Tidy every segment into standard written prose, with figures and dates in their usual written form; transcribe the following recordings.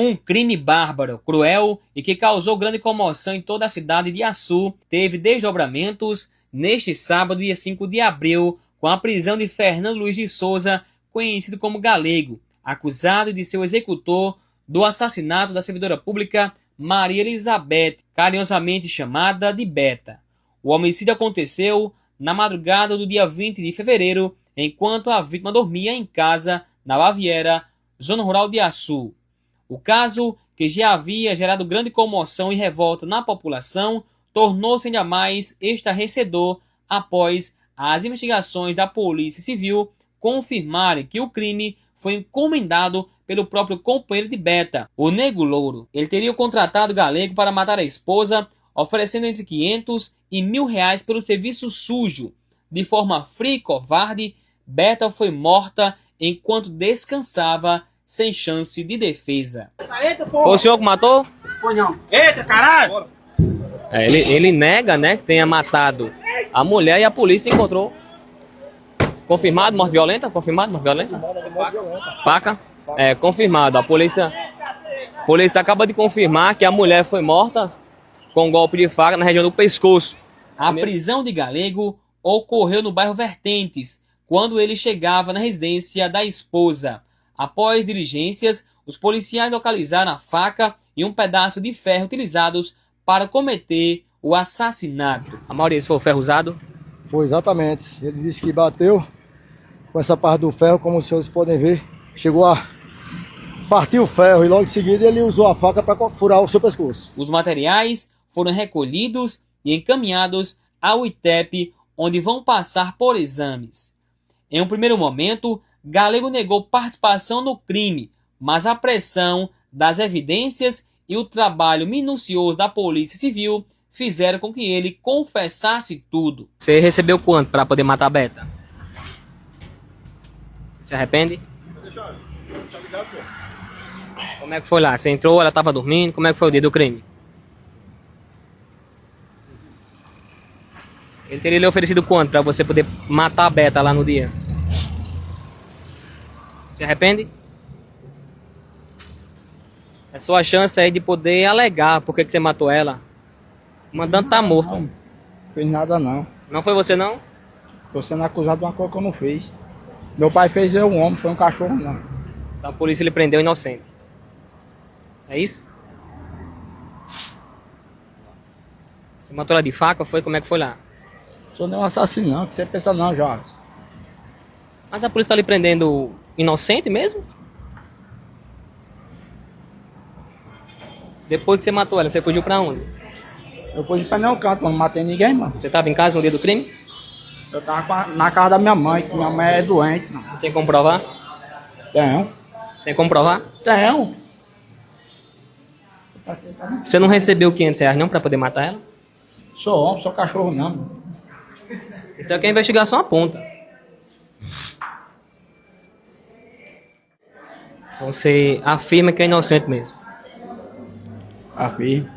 Um crime bárbaro, cruel e que causou grande comoção em toda a cidade de Açu teve desdobramentos neste sábado, dia 5 de abril, com a prisão de Fernando Luiz de Souza, conhecido como Galego, acusado de ser o executor do assassinato da servidora pública Maria Elizabeth, carinhosamente chamada de Beta. O homicídio aconteceu na madrugada do dia 20 de fevereiro, enquanto a vítima dormia em casa, na Baviera, zona rural de Açu. O caso, que já havia gerado grande comoção e revolta na população, tornou-se ainda mais estarrecedor após as investigações da Polícia Civil confirmarem que o crime foi encomendado pelo próprio companheiro de Beta, o Nego Louro. Ele teria contratado Galego para matar a esposa, oferecendo entre 500 e R$1.000 pelo serviço sujo. De forma fria e covarde, Beta foi morta enquanto descansava, sem chance de defesa. Foi o senhor que matou? Foi não. Eita, caralho! Ele nega, né, que tenha matado a mulher e a polícia encontrou. Confirmado, morte violenta? Confirmado, morte violenta? Faca? É, confirmado. A polícia acaba de confirmar que a mulher foi morta com um golpe de faca na região do pescoço. A prisão de Galego ocorreu no bairro Vertentes, quando ele chegava na residência da esposa. Após diligências, os policiais localizaram a faca e um pedaço de ferro utilizados para cometer o assassinato. A Maurício, foi o ferro usado? Foi, exatamente. Ele disse que bateu com essa parte do ferro, como os senhores podem ver. Chegou a partir o ferro e logo em seguida ele usou a faca para furar o seu pescoço. Os materiais foram recolhidos e encaminhados ao ITEP, onde vão passar por exames. Em um primeiro momento, Galego negou participação no crime, mas a pressão das evidências e o trabalho minucioso da Polícia Civil fizeram com que ele confessasse tudo. Você recebeu quanto para poder matar a Beta? Se arrepende? Como é que foi lá? Você entrou, ela estava dormindo? Como é que foi o dia do crime? Ele teria lhe oferecido quanto para você poder matar a Beta lá no dia? Se arrepende? É sua chance aí de poder alegar por que você matou ela. O mandante tá morto. Não fiz nada não. Não foi você não? Tô sendo acusado de uma coisa que eu não fiz. Meu pai fez eu um homem, foi um cachorro não. Então a polícia lhe prendeu inocente. É isso? Você matou ela de faca, foi? Como é que foi lá? Sou nem um assassino não, que você pensa não, Jorge. Mas a polícia tá lhe prendendo inocente mesmo? Depois que você matou ela, você fugiu pra onde? Eu fui pra nenhum canto, não matei ninguém, mano. Você tava em casa no dia do crime? Eu tava na casa da minha mãe, que minha mãe é doente, mano. Tem como provar? Tenho. Tem como provar? Tenho. Você não recebeu R$500 não pra poder matar ela? Sou homem, sou cachorro não, mano. Isso é que a investigação aponta. Você afirma que é inocente mesmo. Afirmo.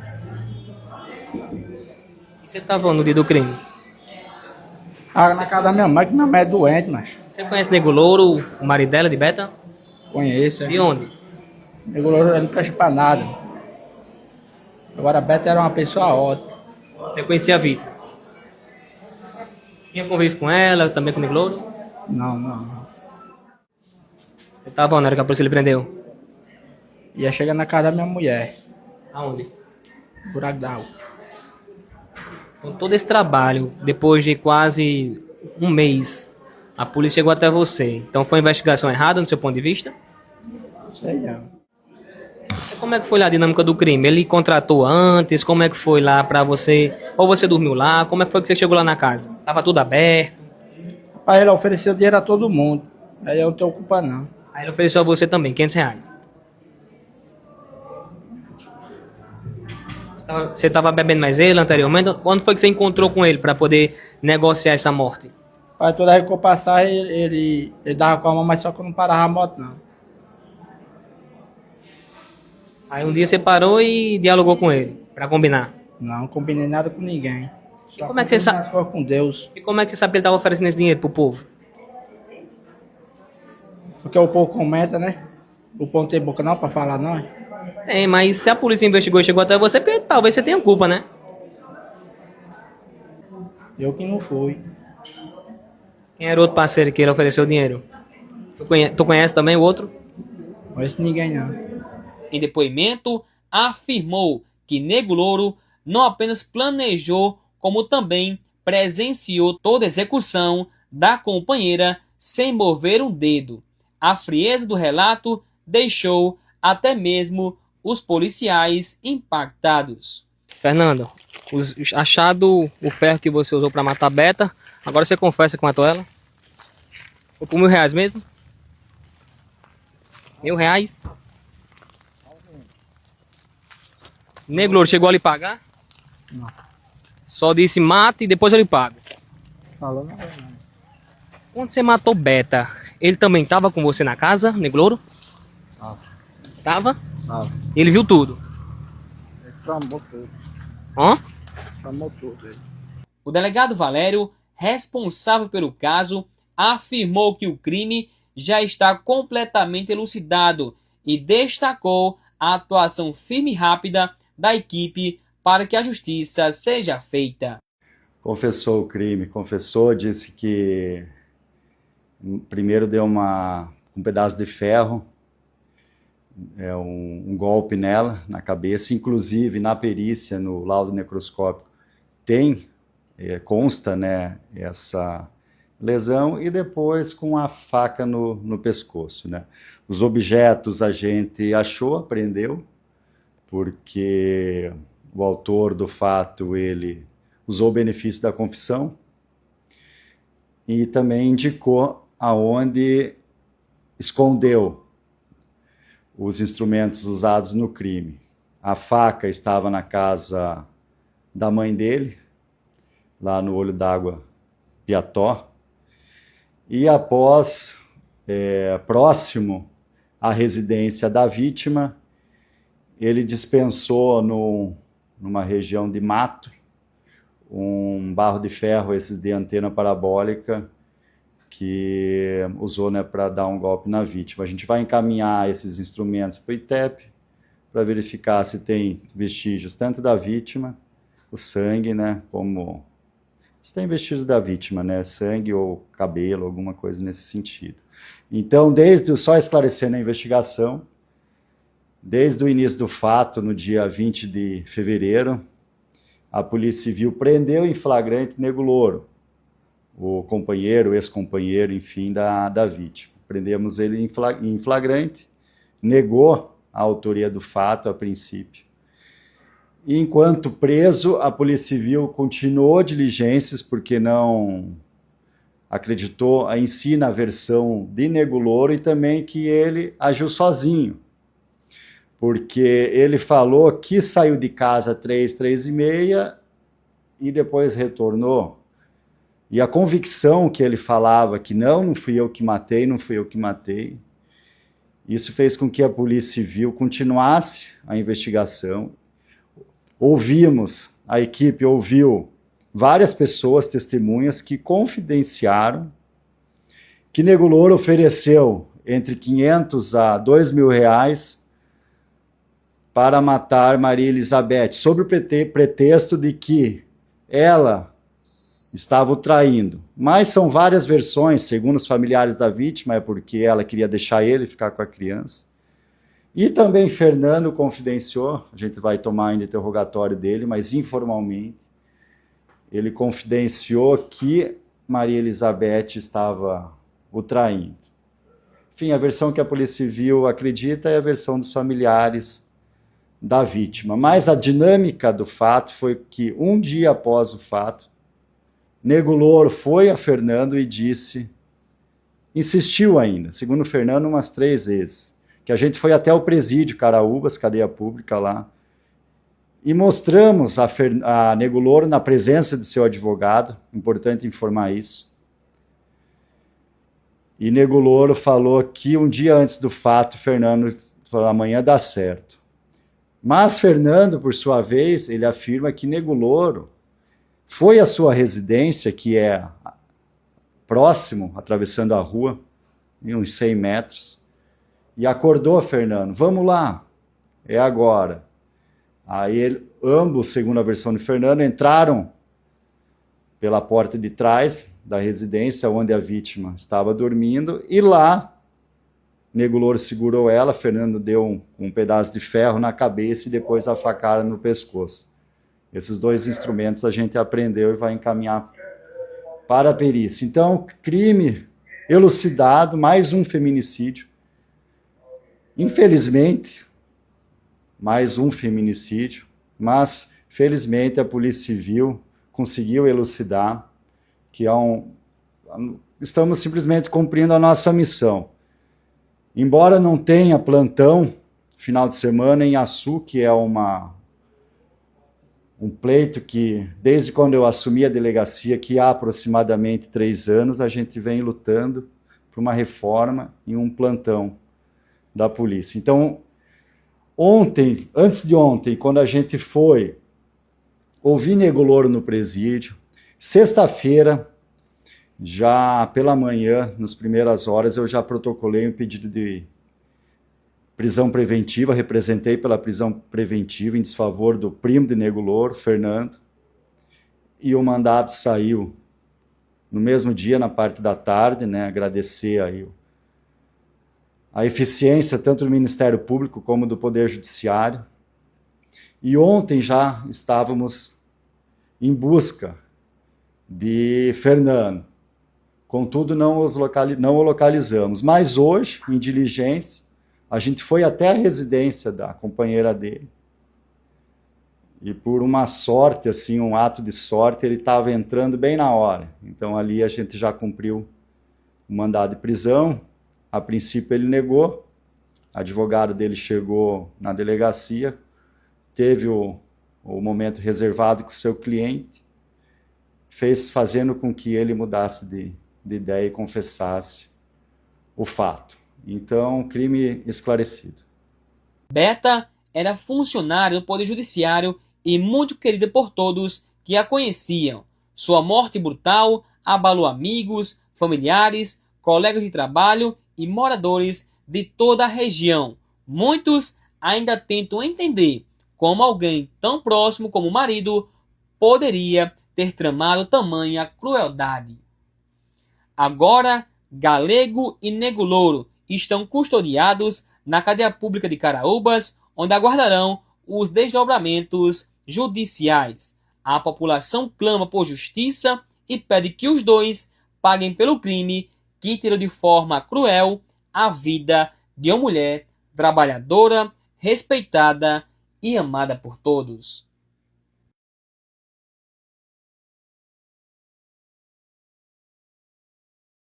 E você estava no dia do crime? Tava na casa da minha mãe, que minha mãe é doente, mas Você conhece Nego Louro, o marido dela de Beta? conheço. De onde? Nego Louro não presta pra nada. Agora a Beta era uma pessoa ótima. Você conhecia a Vita? Tinha convívio com ela, também com o Nego Louro? Não. Você estava onde na hora que a polícia lhe prendeu? Ia chegar na casa da minha mulher, Aonde? buraco d'água. Com todo esse trabalho, depois de quase um mês, a polícia chegou até você. Então foi uma investigação errada no seu ponto de vista? Sei não. E como é que foi lá a dinâmica do crime? Ele contratou antes? Como é que foi lá pra você? Ou você dormiu lá? Como é que foi que você chegou lá na casa? Tava tudo aberto? Rapaz, ele ofereceu dinheiro a todo mundo. Aí eu não tenho culpa não. Aí ele ofereceu a você também, R$500. Você estava bebendo mais ele anteriormente? Quando foi que você encontrou com ele para poder negociar essa morte? Aí toda vez que eu passava, ele dava com a mão, mas só que eu não parava a moto não. Aí um dia você parou e dialogou com ele, para combinar. Não combinei nada com ninguém. Só como é que você combinei sabe? as coisas com Deus. E como é que você sabe que ele estava oferecendo esse dinheiro pro povo? Porque o povo comenta, né? O povo não tem boca não pra falar não. É, mas se a polícia investigou e chegou até você, porque talvez você tenha culpa, né? Eu que não fui. Quem era o outro parceiro que ele ofereceu dinheiro? Tu conhece também o outro? Não conheço ninguém não. Em depoimento, afirmou que Nego Louro não apenas planejou, como também presenciou toda a execução da companheira sem mover um dedo. A frieza do relato deixou até mesmo os policiais impactados. Fernando, achado o ferro que você usou para matar a Beta, agora você confessa que matou ela? Foi por R$ 1.000 mesmo? R$ 1.000? Nego Louro chegou a lhe pagar? Não. Só disse mata e depois eu lhe pago. Falou não. Não. Quando você matou Beta, ele também tava com você na casa, Nego Louro? Tava? Tava. Ele viu tudo? Ele chamou tudo. Hã? Chamou tudo ele. O delegado Valério, responsável pelo caso, afirmou que o crime já está completamente elucidado e destacou a atuação firme e rápida da equipe para que a justiça seja feita. Confessou o crime, confessou, disse que primeiro deu um pedaço de ferro, um golpe nela, na cabeça, inclusive na perícia, no laudo necroscópico, consta, né, essa lesão, e depois com a faca no pescoço, né. Os objetos a gente achou, apreendeu, porque o autor do fato, ele usou o benefício da confissão e também indicou aonde escondeu os instrumentos usados no crime. A faca estava na casa da mãe dele, lá no Olho d'Água, Piató, e após, próximo à residência da vítima, ele dispensou numa região de mato um barro de ferro, esses de antena parabólica, que usou, né, para dar um golpe na vítima. A gente vai encaminhar esses instrumentos para o ITEP, para verificar se tem vestígios tanto da vítima, o sangue, né, como se tem vestígios da vítima, né, sangue ou cabelo, alguma coisa nesse sentido. Então, só esclarecendo a investigação, desde o início do fato, no dia 20 de fevereiro, a Polícia Civil prendeu em flagrante Nego Louro, o companheiro, o ex-companheiro, enfim, da vítima. Prendemos ele em flagrante, negou a autoria do fato a princípio. E, enquanto preso, a Polícia Civil continuou diligências, porque não acreditou em si na versão de Nego Louro e também que ele agiu sozinho, porque ele falou que saiu de casa 3h30 e depois retornou. E a convicção que ele falava que não fui eu que matei, isso fez com que a Polícia Civil continuasse a investigação. A equipe ouviu várias pessoas, testemunhas, que confidenciaram que Nego Louro ofereceu entre 500 a R$ 2.000 para matar Maria Elizabeth, sob o pretexto de que ela estava o traindo. Mas são várias versões, segundo os familiares da vítima, é porque ela queria deixar ele ficar com a criança. E também Fernando confidenciou, a gente vai tomar ainda interrogatório dele, mas informalmente, ele confidenciou que Maria Elizabeth estava o traindo. Enfim, a versão que a Polícia Civil acredita é a versão dos familiares da vítima. Mas a dinâmica do fato foi que, um dia após o fato, Nego Louro foi a Fernando e insistiu ainda, segundo o Fernando, umas 3 vezes, que a gente foi até o presídio Caraúbas, cadeia pública lá, e mostramos a Nego Louro na presença de seu advogado, importante informar isso. E Nego Louro falou que um dia antes do fato, Fernando falou, amanhã dá certo. Mas Fernando, por sua vez, ele afirma que Nego Louro foi à sua residência, que é próximo, atravessando a rua, em uns 100 metros, e acordou Fernando, vamos lá, é agora. Aí ambos, segundo a versão de Fernando, entraram pela porta de trás da residência onde a vítima estava dormindo, e lá Nego Louro segurou ela, Fernando deu um pedaço de ferro na cabeça e depois a facada no pescoço. Esses dois instrumentos a gente aprendeu e vai encaminhar para a perícia. Então, crime elucidado, mais um feminicídio. Infelizmente, mais um feminicídio, mas felizmente a Polícia Civil conseguiu elucidar que estamos simplesmente cumprindo a nossa missão. Embora não tenha plantão final de semana em Açu, que é um pleito que, desde quando eu assumi a delegacia, que há aproximadamente 3 anos, a gente vem lutando por uma reforma e um plantão da polícia. Então, antes de ontem, quando a gente foi ouvir Nego Louro no presídio, sexta-feira, já pela manhã, nas primeiras horas, eu já protocolei um pedido de prisão preventiva, representei pela prisão preventiva em desfavor do primo de Nego Louro, Fernando, e o mandato saiu no mesmo dia, na parte da tarde, né? Agradecer aí a eficiência tanto do Ministério Público como do Poder Judiciário. E ontem já estávamos em busca de Fernando. Contudo, não o localizamos. Mas hoje, em diligência, a gente foi até a residência da companheira dele. E por uma sorte, assim, um ato de sorte, ele estava entrando bem na hora. Então ali a gente já cumpriu o mandado de prisão. A princípio ele negou. O advogado dele chegou na delegacia, teve o momento reservado com o seu cliente, fazendo com que ele mudasse de ideia e confessasse o fato. Então, crime esclarecido. Beta era funcionária do Poder Judiciário e muito querida por todos que a conheciam. Sua morte brutal abalou amigos, familiares, colegas de trabalho e moradores de toda a região. Muitos ainda tentam entender como alguém tão próximo como o marido poderia ter tramado tamanha crueldade. Agora, Galego e Nego Louro estão custodiados na cadeia pública de Caraúbas, onde aguardarão os desdobramentos judiciais. A população clama por justiça e pede que os dois paguem pelo crime que tirou de forma cruel a vida de uma mulher trabalhadora, respeitada e amada por todos.